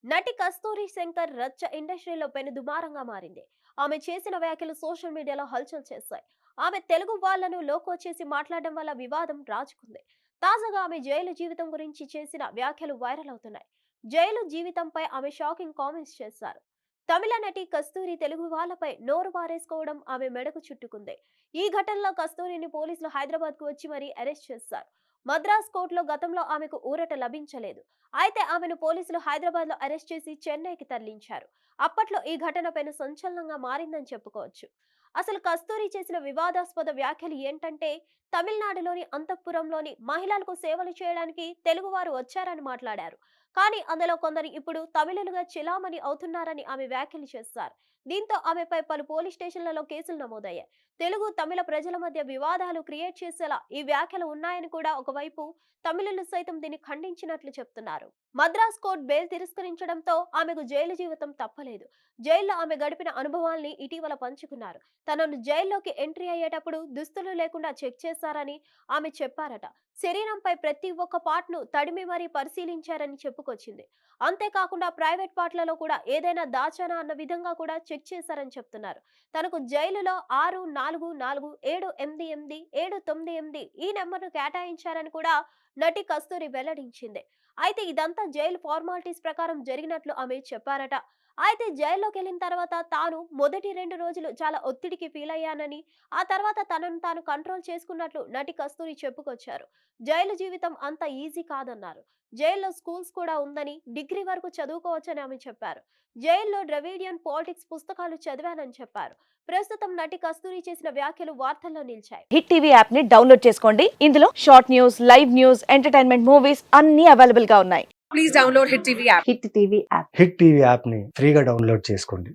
నటి కస్తూరి శంకర్ రచ్చ ఇండస్ట్రీలో పెను దుమారంగా మారింది. ఆమె చేసిన వ్యాఖ్యలు సోషల్ మీడియాలో హల్చల్ చేశాయి. ఆమె తెలుగు వాళ్లను లోకో చేసి మాట్లాడడం వల్ల వివాదం రాజుకుంది. తాజాగా ఆమె జైలు జీవితం గురించి చేసిన వ్యాఖ్యలు వైరల్ అవుతున్నాయి. జైలు జీవితంపై ఆమె షాకింగ్ కామెంట్స్ చేశారు. తమిళ నటి కస్తూరి తెలుగు వాళ్ళపై నోరు పారేసుకోవడం ఆమె మెడకు చుట్టుకుంది. ఈ ఘటనలో కస్తూరిని పోలీసులు హైదరాబాద్ కు వచ్చి మరీ అరెస్ట్ చేశారు. మద్రాస్ కోర్టులో గతంలో ఆమెకు ఊరట లభించలేదు. అయితే ఆమెను పోలీసులు హైదరాబాద్ లో అరెస్ట్ చేసి చెన్నైకి తరలించారు. అప్పట్లో ఈ ఘటన పెను సంచలనంగా మారిందని చెప్పుకోవచ్చు. అసలు కస్తూరి చేసిన వివాదాస్పద వ్యాఖ్యలు ఏంటంటే, తమిళనాడులోని అంతఃపురంలోని మహిళలకు సేవలు చేయడానికి తెలుగువారు వచ్చారని మాట్లాడారు. కానీ అందులో కొందరు ఇప్పుడు తమిళులుగా చిలామణి అవుతున్నారని ఆమె వ్యాఖ్యలు చేశారు. దీంతో ఆమెపై పలు పోలీస్ స్టేషన్లలో కేసులు నమోదయ్యాయి. తెలుగు తమిళ ప్రజల మధ్య వివాదాలు క్రియేట్ చేసేలా ఈ వ్యాఖ్యలు ఉన్నాయని కూడా ఒకవైపు తమిళులు సైతం దీన్ని ఖండించినట్లు చెప్తున్నారు. మద్రాస్ కోర్టు బెయిల్ తిరస్కరించడంతో ఆమెకు జైలు జీవితం తప్పలేదు. జైల్లో ఆమె గడిపిన అనుభవాల్ని ఇటీవల పంచుకున్నారు. తనను జైల్లోకి ఎంట్రీ అయ్యేటప్పుడు దుస్తులు లేకుండా చెక్ చేశారని ఆమె చెప్పారట. శరీరంపై ప్రతి ఒక్క పార్ట్ ను తడిమి మరీ పరిశీలించారని చెప్పుకొచ్చింది. అంతేకాకుండా ప్రైవేట్ పార్ట్లలో కూడా ఏదైనా దాచానా అన్న విధంగా కూడా చెక్ చేశారని చెప్తున్నారు. తనకు జైలులో 644788 ఈ నెంబర్ను కేటాయించారని కూడా నటి కస్తూరి వెల్లడించింది. అయితే ఇదంతా జైలు ఫార్మాలిటీస్ ప్రకారం జరిగినట్లు ఆమె చెప్పారట. అయితే జైల్లోకి వెళ్ళిన తర్వాత తాను మొదటి 2 రోజులు చాలా ఒత్తిడికి ఫీల్ అయ్యానని, ఆ తర్వాత తనను తాను కంట్రోల్ చేసుకున్నట్లు నటి కస్తూరి చెప్పుకొచ్చారు. జైలు జీవితం అంత ఈజీ కాదన్నారు. జైల్లో స్కూల్స్ కూడా ఉందని, డిగ్రీ వరకు చదువుకోవచ్చని ఆమె చెప్పారు. జైల్లో ద్రవిడియన్ పాలిటిక్స్ పుస్తకాలు చదివానని చెప్పారు. ప్రస్తుతం నటి కస్తూరి చేసిన వ్యాఖ్యలు వార్తల్లో నిలిచాయి. హిట్ టీవీ యాప్ ని డౌన్లోడ్ చేసుకోండి. ఇందులో short news, live news, entertainment movies అన్ని అవైలబుల్ గా ఉన్నాయి. Please download hit TV app. Hit TV app ని ఫ్రీగా డౌన్లోడ్ చేసుకోండి.